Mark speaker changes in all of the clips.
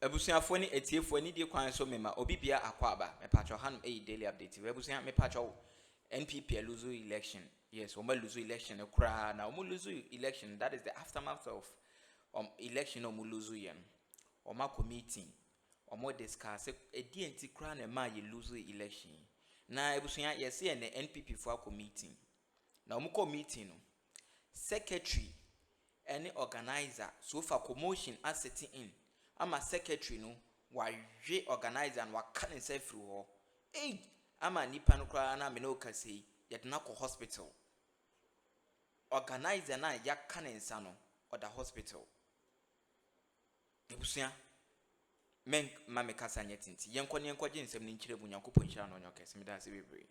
Speaker 1: Ebusuafo ni etiefo ni die kwan so mema obi bia akwaba me patcho hanum daily update ebusuan me patcho NPP lose election. Yes, we lose election kura na we lose election. That is the aftermath of election o lose yen. O ma committee o mo discuss e di enti kura na ma ye lose election. Na ebusuan yes ye na NPP for committee. Na o mo committee no secretary any organizer so for commotion as sitting in ama secretary no wa we organizer and wa kan himself through ho ama nipa no kra na me no kase yet na ko hospital organizer na ya kan nsa no or the hospital ebusia men ma me kasa nyetinti yenko ne yenko je nsem ni nkire bu nyankopon hira no nyoke se me da se bebre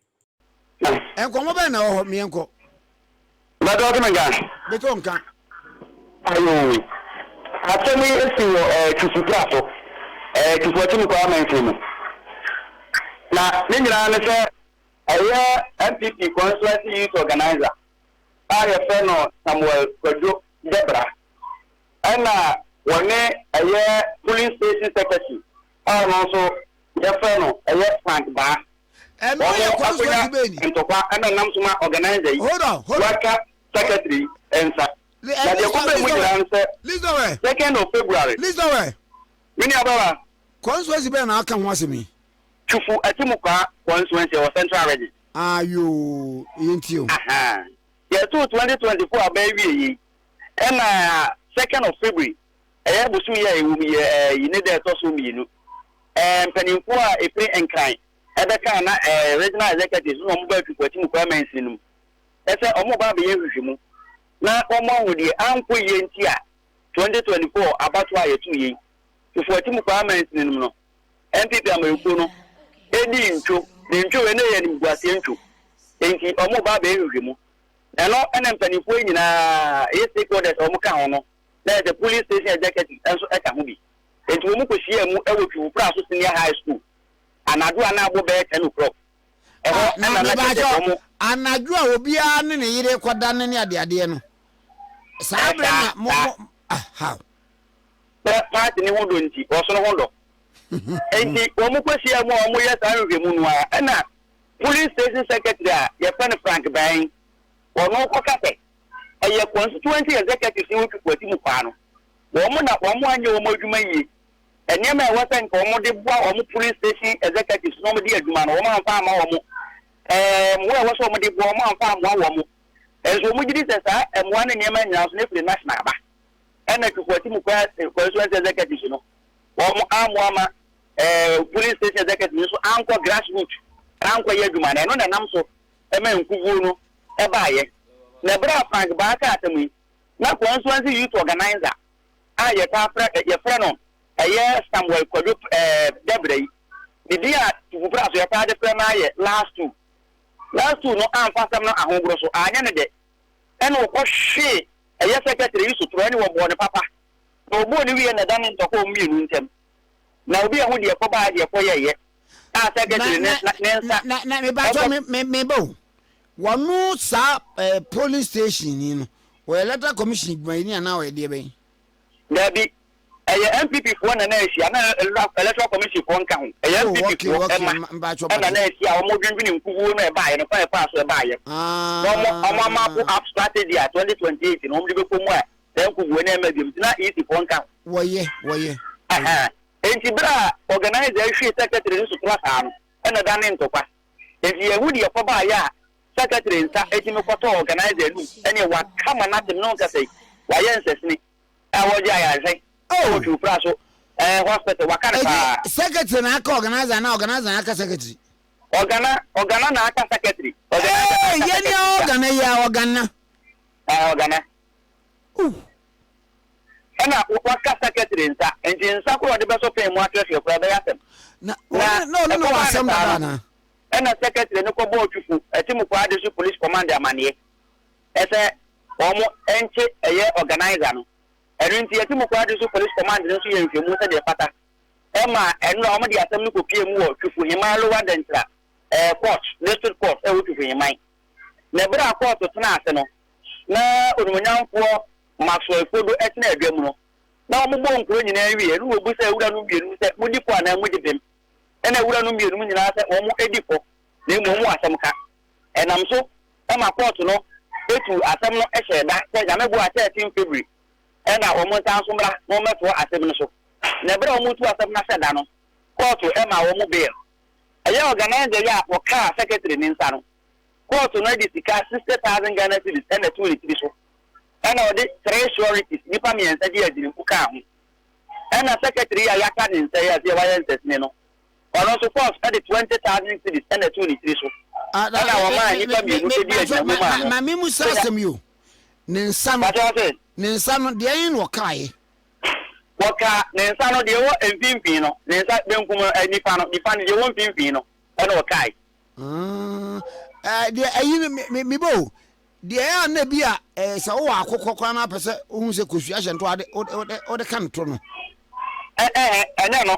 Speaker 2: enko mo be na ho me yenko
Speaker 3: ba do ke menga
Speaker 2: beto nka
Speaker 3: ayo atemi esi tusuprato tufuati mu kwa menfemu na nyina ne se eye NPP constituency youth organizer aye fe no Samuel Kwadwo Debra ana wone eye police station secretary no so ye fe no eye Frank Ba
Speaker 2: no ye constituency be ni
Speaker 3: ntokwa ana nam so ma organizer yi
Speaker 2: hold on
Speaker 3: waka secretary ensa
Speaker 2: listen
Speaker 3: 2nd of February.
Speaker 2: Listen way.
Speaker 3: Mini ababa.
Speaker 2: Constituency be na aka ho asemi.
Speaker 3: Chufu atimuka constituency or central region.
Speaker 2: Ayo, yentio.
Speaker 3: Aha. Yeah, 2024 abawi yi. Na 2nd of February. Busu ye yi ne de to so mienu. Mpanimfo a epe enkran. Ebeka na regional executives no mo ba tupu atimuka mensi num. Ese omo ba be ye hwehwemu. Na omo wudi anko yenti a 2024 abatu ayetu yi tufuati mu parliament ninum no NPP amayuko no edi ntwo we na ye ni guase ntwo enti omo ba ba ehwehwemu eno ene mpanifo nyina e stakeholders omo ka ho no na the police station executive enso eka ho bi enti omo kohia mu ewo twu pra so senior high school anadu ana abo be 10 o'clock
Speaker 2: anadu a obi a ne ne yire kwada ne ne ade no sabra na mo how
Speaker 3: party ni hodo nti oso hodo enti omo kwesi amu omo ye sa hwe mu no a na police station secretary a ye pen Frank Ban ono ko kase eye constituency executive ni wotu kwati mu kwa no omo na omo anye omo adwuma yi enema e wasen ko omo de boa omo police station executive no mo de adwuma no omo amfa ama omo mo e waso omo de boa omo amfa ama omo enso omo gidi sesa mo ane enema nyina so ne free national ba ena tukwati mu kwa constituency executive no omo ama police station executive so anko grassroots anko ye adwuma na no na nam so ema nkuvu no e ba ye na bra Frank Ba ka atemu na constituency youth organizer a ye ta fra ye fra no eye Samuel Kwadwo Debra yi dia tufupra so ye ta de fra na ye last two no amfa sam no ahogro so anya ne de ena wo hwe eye secretary yi so tro ni wo bo ne papa no bo ni wi na dan ntoko mienu ntem na obi ehun de ko ba de ko ye a secretary
Speaker 2: na me ba so me bo wonu sa police station ni no we electoral commission gbani ana we de ben
Speaker 3: dabi eye NPP fo na esi ana electoral commission fo nka ho eye NPP fo na na esi a omo dwendwene nkuwu no e ba ye no fa so e ba ye omo map up strategy 2028 no omo de be ko mu a nkuwu na emebim na esi fo nka
Speaker 2: woye
Speaker 3: aha enti bra organizer hwe secretary so class am na dan ntokwa enti ehudi ye fo ba ya secretary nsa etimi kwato organizer lu ene wa kama na dem no ka sei wa yenses ni awoje ayaje o tu praso hospital wa kare pa
Speaker 2: secretary na aka organizer na aka secretary
Speaker 3: organa na aka secretary
Speaker 2: yeni organa
Speaker 3: ena waka secretary nsa enti nsa ko de beso pe mu atrefe ko da yasem
Speaker 2: no wasem da na
Speaker 3: ena secretary ne ko bo tufu etimu ko ade su police commander amane ese omo enche eye organizer no erinti etimu ko ade su police commander no so ye nhwemu se de pata ema eno omo de asem no ko pie mu wo tufu himalo wadentra court district court e wo tufu himai na bra court tena ase no na onumunyamfo maso ekodo etna adwam no na ọmụ gbọ nkwo nyina ewie ru obu se ewura no mienu se mudi kwa na mudi bem ena ewura no mienu nyina se ọmụ edikọ na emu ọmụ asem ka enam so e ma court no etu asem no ehye da se ja mebu a 13 February ena ọmụ tan so mra no meto asem no so na bere ọmụ tu asem na se da no court e ma ọmụ bail eye organizer ya wọka secretary ni nsa no court no di sika 60,000 Ghana cedis ena tu ni so ena odi 3 sureties nipa mi ensa di adiri kuka ho ena secretary ya yaka ni nsa ya se wire ntesne no ono so court edi 20,000 cedis ena tu ni so ena wo ma nipa mi enu di adiri mu
Speaker 2: ma mi mu sasem yo ne nsa no de yin wo kai
Speaker 3: waka ne nsa no de wo mfimfin no ne nsa benkum nipa no de wo mfimfin no ena wo kai
Speaker 2: de ayi mi bo de ya na bi a se wo akokokwa na pese ohun se kosua hye nto ade o de kan to no
Speaker 3: ene no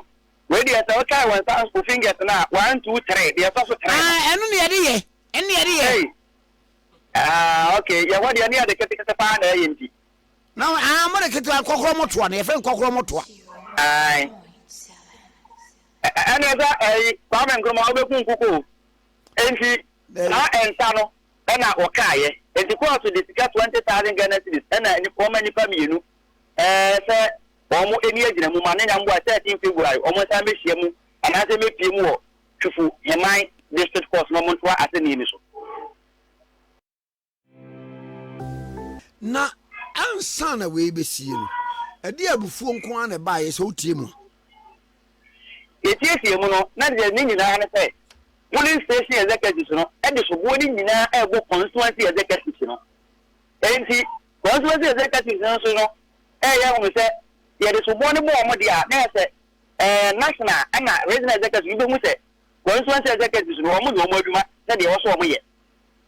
Speaker 3: we de se wo kai wan sa ko fingers na 1 2 3 de so 3
Speaker 2: enu ne yede ye
Speaker 3: okay ya wadi ani ade kete pa na yenti
Speaker 2: na mo de kete kokoro moto na ye fe kokoro moto
Speaker 3: ai ene za kwa men groma obekun kuku enti na enta no ena okaye enti court de sika 20,000 Ghana cedis ena ni former nipa mienu se omo eni agina mu ma na nyambo 13 February omo san be hia mu ana se mepie mu wo tufu yeman district court no monto aseni ni so
Speaker 2: na ansa na we be sie no ade abufuo nko an na ba ye so tie mu
Speaker 3: etie mu no na de ni nyina na se police station executive no e de so bo ni nyina e go constituency executive no enti constituency executive no so no ya wo se ye de so bo ni mo dia na se national and regional executive be mu se constituency executive no mo ni mo adwuma na de wo so mo ye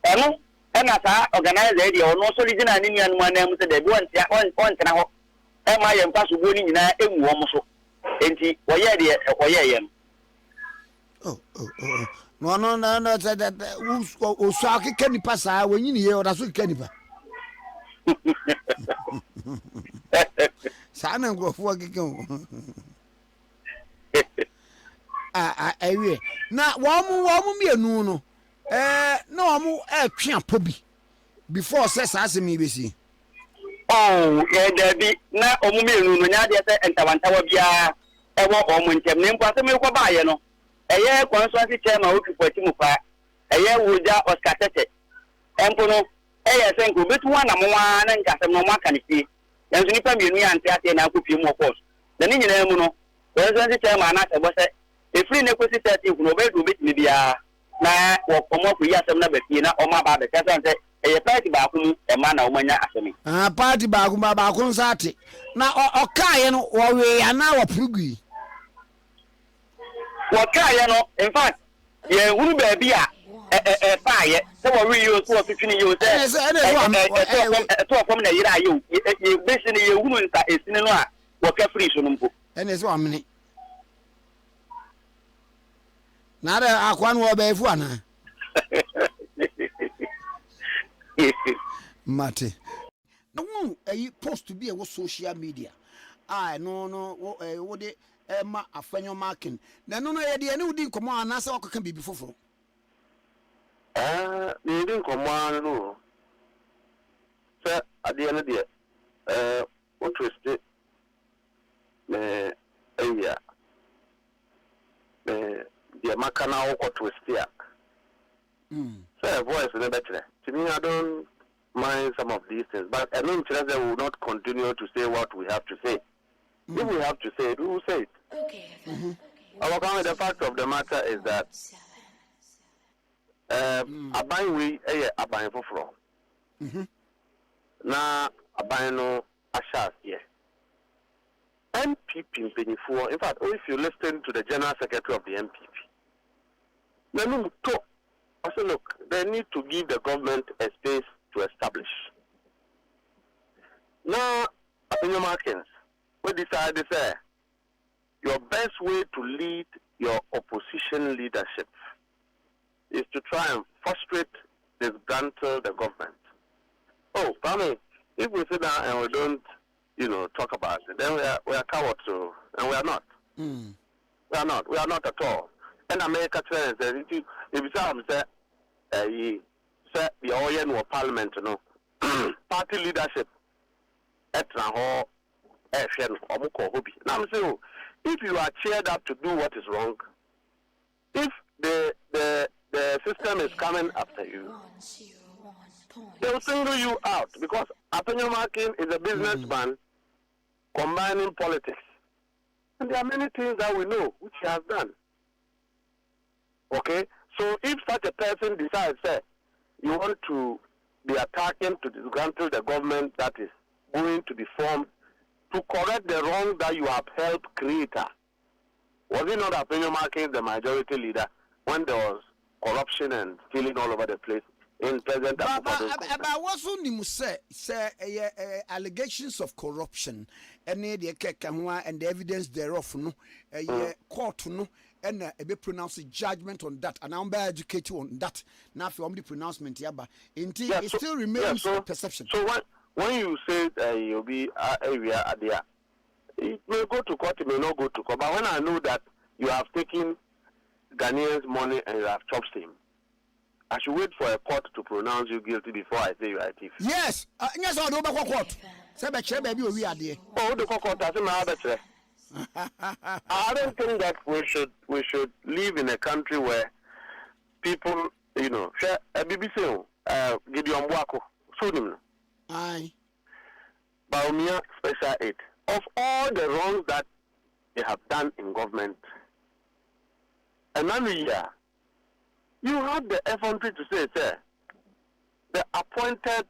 Speaker 3: eno ena sa organizer dey ono so regional ni nuanu anamu se de bi won tena ho e ma ye mfa so bo ni nyina emu wo mo so enti wo ye de wo ye ye
Speaker 2: no that o so akeke nipa saa wanyini ye o da so keke nipa saa na ngrofo akeke o awie na wo mienu no na wo atwe apobi before say saa se mi besi
Speaker 3: there be na omu mienu no nya de se entawantawa bia e wo omu ntem ne mpo asem ko ba ye no eye constituency chairman okipo ti mu pa eye woja Oscar Tete empo no eye senko betu na mowa na nkasem no maka ne fie yanzu nipa mienu ya ante ate na akopie mu course na ni nyina mu no constituency chairman na sebo se e free ne kwesi 30 no be do betimi bia na wo komo ku yasem na ba fie na o ma ba be kasa nte eye party ba ku mu e ma na o manya asemi
Speaker 2: party ba ku nsa ate na o kae no wo we ya na wo prugui
Speaker 3: wakaye no in fact ye hunu ba bia paaye se wo wi yo so fifini yo se to fom na yira yo ye besi ne ye hunu nta esini no a waka free so no mpo
Speaker 2: ene se amene na da akwa no ba efu ana mate no post to be a social media no wo de ma afanyo marking na no ye de ne udi nkomo anase wakaka bibi foforo
Speaker 4: ne udi nkomo no se ade ne de o twist me area de makana wo twist ya so voice ne better to me I don't mind some of these things but I mean they will not continue to say what we have to say. If we have to say it, we will say it.
Speaker 5: Okay.
Speaker 4: Our comment, the fact of the matter is that aban we aban foforo. Na aban no ashas here. NPP in fact, if you listen to the General Secretary of the NPP, then I say, look, they need to give the government a space to establish. Now, opinion markings. We decided to say your best way to lead your opposition leadership is to try and frustrate, disgruntle the government. Oh, Pami, if we sit down and we don't, talk about it, then we are cowards, so, and we are not.
Speaker 2: Mm.
Speaker 4: We are not. We are not at all. And America says, if you say, the Oyen or Parliament, party leadership, now I'm saying, if you are cheered up to do what is wrong, if the system is coming after you, they will single you out because Akroma is a businessman combining politics. And there are many things that we know which he has done. Okay? So if such a person decides that you want to be attacking to dismantle the government that is going to be formed to correct the wrong that you have helped create, was it not Akroma the majority leader when there was corruption and stealing all over the place in President
Speaker 2: But what's on him say allegations of corruption and the evidence thereof no court no and be pronounce a judgment on that and I'm be educated on that now from the pronouncement yaba it still remains perception.
Speaker 4: So when you say you'll be area there, it may go to court, it may not go to court, but when I know that you have taken Ghanaians' money and you have chopped him, I should wait for a court to pronounce you guilty before I say you are a thief.
Speaker 2: Yes, yes, I'll do court. Say baby, we are there.
Speaker 4: Oh, the court doesn't matter. I don't think that we should live in a country where people, share a BBC, Gideon Wako, Sudim.
Speaker 2: Aye.
Speaker 4: Baumia Special Aid. Of all the wrongs that they have done in government, another year, you have the effrontery to say, sir, the appointed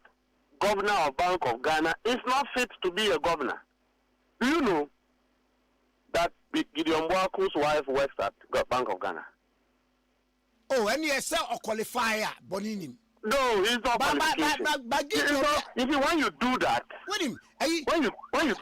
Speaker 4: governor of Bank of Ghana is not fit to be a governor. Do you know that Gideon Waku's wife works at Bank of Ghana?
Speaker 2: Oh, and you say a qualifier, Bonin.
Speaker 4: No, he's not qualification. But when you do that, when you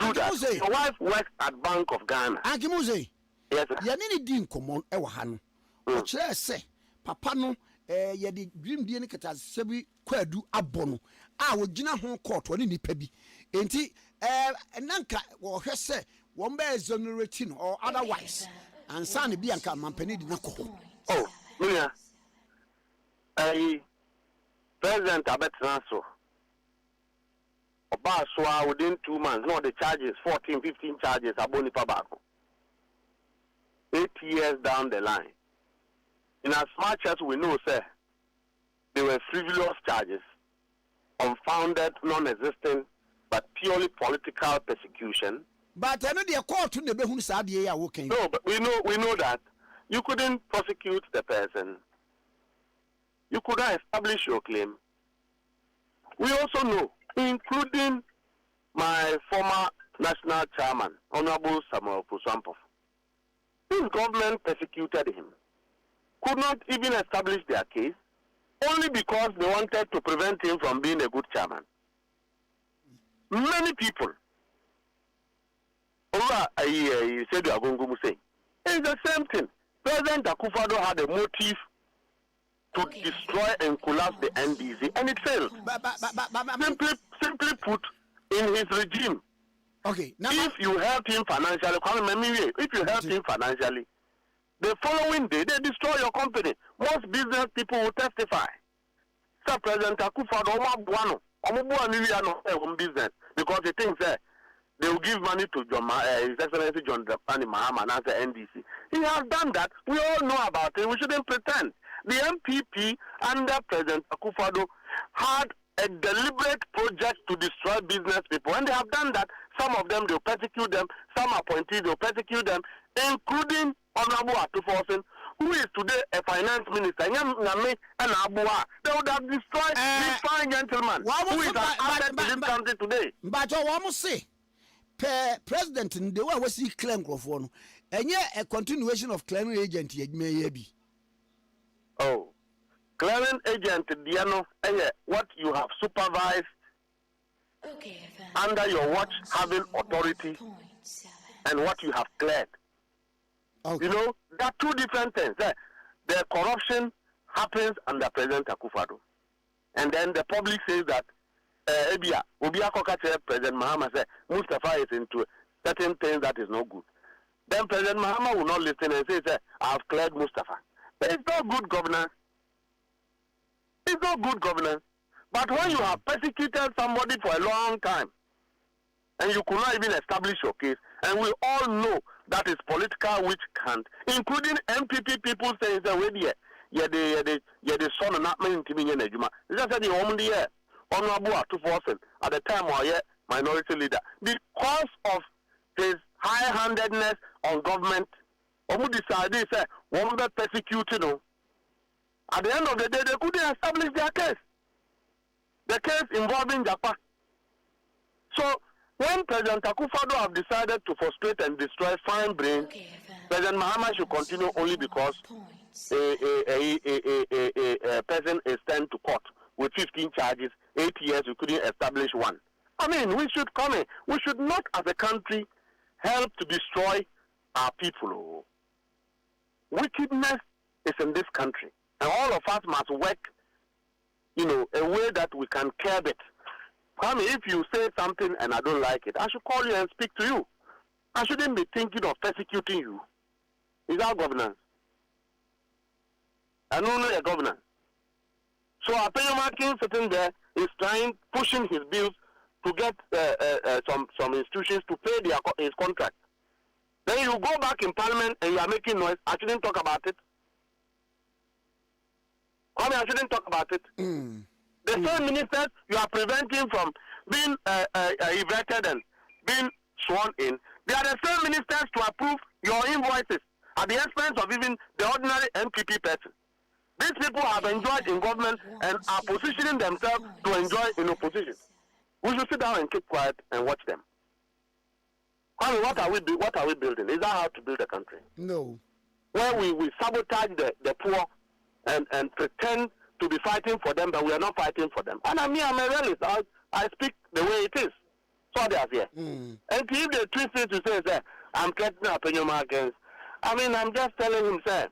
Speaker 4: do that, your wife works at Bank of Ghana.
Speaker 2: Ankimuze.
Speaker 4: Yes, sir.
Speaker 2: Yanini din common ewahano. Oche say papa no ye di dream die ne kata sebi kwadu abono a wogina ho court woni nipa bi enti nanka wo hwe se won ba exonerate or otherwise ansa ne bi anka mampani di nakoho.
Speaker 4: Oh, Munya. President Abetrana so Obaswa within 2 months, no, the charges, 14, 15 charges, Aboni Pabako. 8 years down the line. In as much as we know, sir, they were frivolous charges, unfounded, non-existent, but purely political persecution.
Speaker 2: But I know the court to never who said they are working.
Speaker 4: No, but we know that you couldn't prosecute the person. You could not establish your claim. We also know, including my former national chairman, Honorable Samuel Pusampov, his government persecuted him, could not even establish their case, only because they wanted to prevent him from being a good chairman. Many people, you said you are going to say, it's the same thing. President Akufo-Addo had a motive to destroy and collapse the NDC, and it failed. Simply put, in his regime,
Speaker 2: okay. Now,
Speaker 4: if you help him financially, the following day they destroy your company. Most business people will testify. Sir, President Akufo-Addo, business because he thinks they will give money to His Excellency John Dramani Mahama as the NDC. He has done that. We all know about it. We shouldn't pretend. The NPP under President Akufo-Addo had a deliberate project to destroy business people. And they have done that. Some of them, they'll persecute them. Some appointees, they'll persecute them, including Honorable Atufosin, who is today a finance minister. They would have destroyed this fine gentleman who is an asset to this country today.
Speaker 2: But I want to say, President, the way we see claim microphone, and yet a continuation of clearing agent may be.
Speaker 4: Oh, clearing agent, Diano, what you have supervised under your watch having authority and what you have cleared. Okay. You know, there are two different things. The corruption happens under President Akufo-Addo. And then the public says that Ebia, Obia Kokache, President Mahama said, Mustafa is into certain things that is not good. Then President Mahama will not listen and say, I've cleared Mustafa. But it's not good governance. It's not good governance. But when you have persecuted somebody for a long time, and you could not even establish your case, and we all know that is political witch hunt, including NPP people saying that the son of not meant to be in a Juma. Just said the woman here, honorable to force at the time or yet minority leader. Because of his high-handedness on government, Omu decided say one be persecuted. At the end of the day, they couldn't establish their case. The case involving Japan. So when President Akufo-Addo have decided to frustrate and destroy fine brain, President Mahama should continue only because a person is sent to court with 15 charges, 8 years, we couldn't establish one. I mean, we should come in. We should not, as a country, help to destroy our people. Wickedness is in this country, and all of us must work, a way that we can curb it. I mean, if you say something and I don't like it, I should call you and speak to you. I shouldn't be thinking of persecuting you. Is our governance? And only a governance. So Akroma sitting there is pushing his bills to get some institutions to pay his contract. Then you go back in Parliament and you are making noise. I shouldn't talk about it. I shouldn't talk about it. The same ministers you are preventing from being elected and being sworn in, they are the same ministers to approve your invoices at the expense of even the ordinary NPP person. These people have enjoyed in government and are positioning themselves to enjoy in opposition. We should sit down and keep quiet and watch them. I mean, what are we building? Is that how to build a country?
Speaker 2: No.
Speaker 4: Where we sabotage the poor and pretend to be fighting for them, but we are not fighting for them. And I'm a realist. I speak the way it is. So they are here. And if they twist it to say, I'm threatening Akroma against, I mean, I'm just telling him, sir,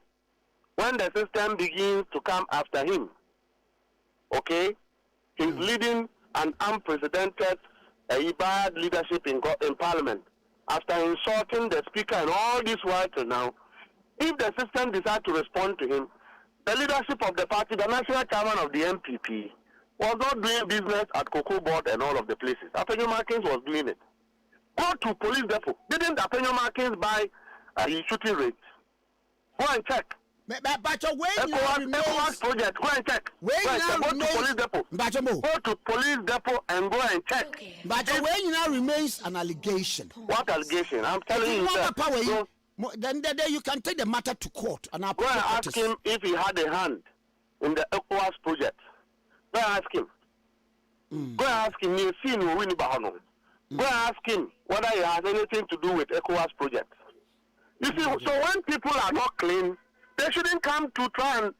Speaker 4: when the system begins to come after him, okay, he's leading an unprecedented, bad leadership in Parliament. After insulting the Speaker and all this while till now, if the system decides to respond to him, the leadership of the party, the national chairman of the NPP, was not doing business at Cocoa Board and all of the places. Akroma was doing it. Go to police depot. Didn't Akroma buy shooting range? Go and check.
Speaker 2: But when
Speaker 4: ECOWAS project, go and check. Go to police depot. Go to police depot and go and check.
Speaker 2: But when now remains an allegation.
Speaker 4: What allegation? I'm telling you, sir.
Speaker 2: Then you can take the matter to court and
Speaker 4: go and ask him if he had a hand in the ECOWAS project. Go and ask him. Go and ask him. Go and ask him whether he has anything to do with ECOWAS project. You see, so when people are not clean, they shouldn't come to try and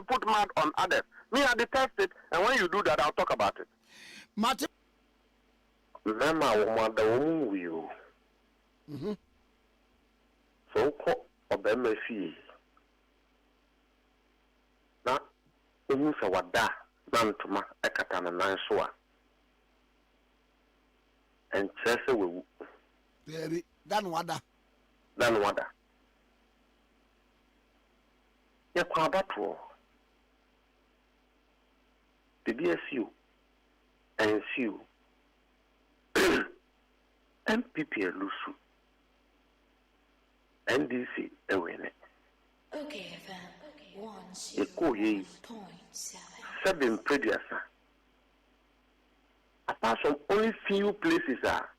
Speaker 4: put mud on others. Me, I detest it, and when you do that, I'll talk about it.
Speaker 2: Martin.
Speaker 4: So obema fi na emu se wada na ntoma ekata na nan so a enchese wewu
Speaker 2: baby dan wada
Speaker 4: ya kwa abato bibi asiu ensiu NPP elusu NDC ewene. Okay, then. Eko ye. 7 previous. Apart from only few places are.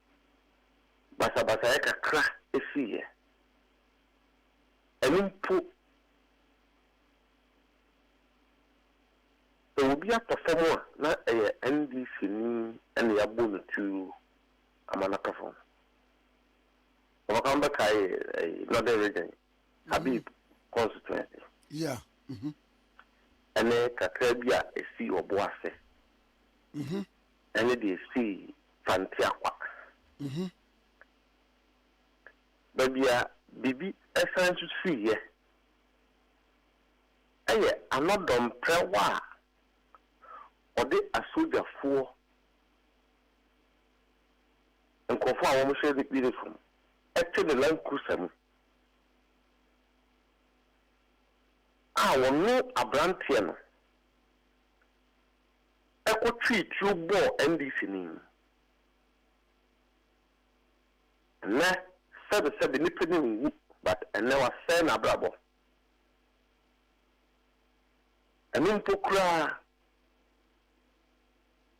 Speaker 4: Basa eka kra esi ye. Enumpu. There will be a performer na NDC ni ene ya bonu tu amanaka phone. Wakamba kai northern region Habib constituency.
Speaker 2: Yeah.
Speaker 4: Ene kakrabia esi oboase. Ene de esi fantiakwa. Babia bibi essence see ye. Eye anodom prewa ode asoja fo nkɔfo a wɔn hyɛ uniform ɛte ne land cruiser mu a wɔn aberanteɛ no ɛkɔtwi tuo bɔɔ NDC ni nɛ sɛbisɛbi nipa ne nwu but ɛnɛ wasɛɛ n'abrabɔ ɛno mpo koraa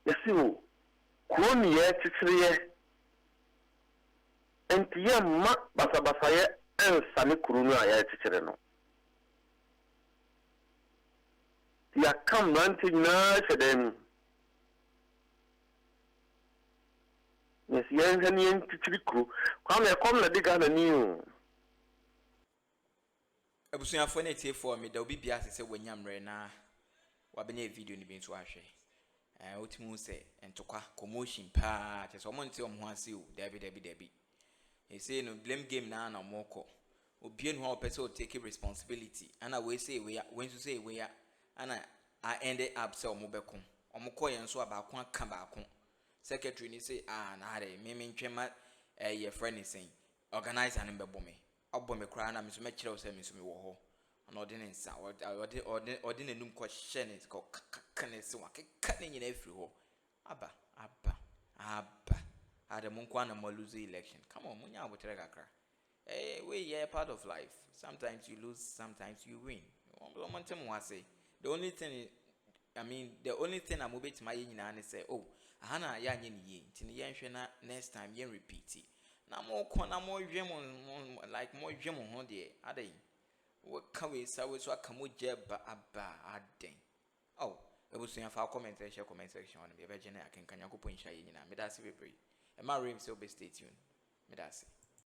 Speaker 4: yɛsi o kuro ne yɛ kyekyereyɛ nti yɛ mma basabasayɛ ɛnsa ne kuro no a yɛkyekyere no yɛaka mmerante nyinaa hyɛ dan mu yɛsi yɛnhwɛ ne yɛnkyekyere kuro kwame ɛkɔm na de Ghana ni o
Speaker 1: abusuafo na tie me da obi bia sɛ wanya mmerɛ na wabenya video ni bi nso ahwɛ otimu sɛ entokwa commotion pa kyɛ sɛ ɔmo nte ɔmo ho ase o dabi say no blame game na moko obie no ho person take responsibility ana we say we when to say we ana I ended up say omo beko omo ko yen so abaako aka baako secretary ni say na re me ntwema ye friend ni say organizer no bebo me obbo me kra na me so me kire say me so me wo ho ana ode ne nsa ode nanum ko hye ne ko kaka se wa keka ne nyina afiri ho aba Adamu nkwana mo lose election. Come on, munya abotere kakra. We part of life. Sometimes you lose, sometimes you win. The only thing I'm able to my nyina na say, oh, ahana ya nye ni ye. Nti ye nhwe na next time ye repeat it. Na mo ko na mo dwem like mo dwem ho de adai. We can we say we so aka mo jeba aba aden. Oh, ebusuya fa comment section on be be gene akenkan yakopon hia ye nyina. Me da se bebre. Emma Rim still be stay tuned. Me that's it.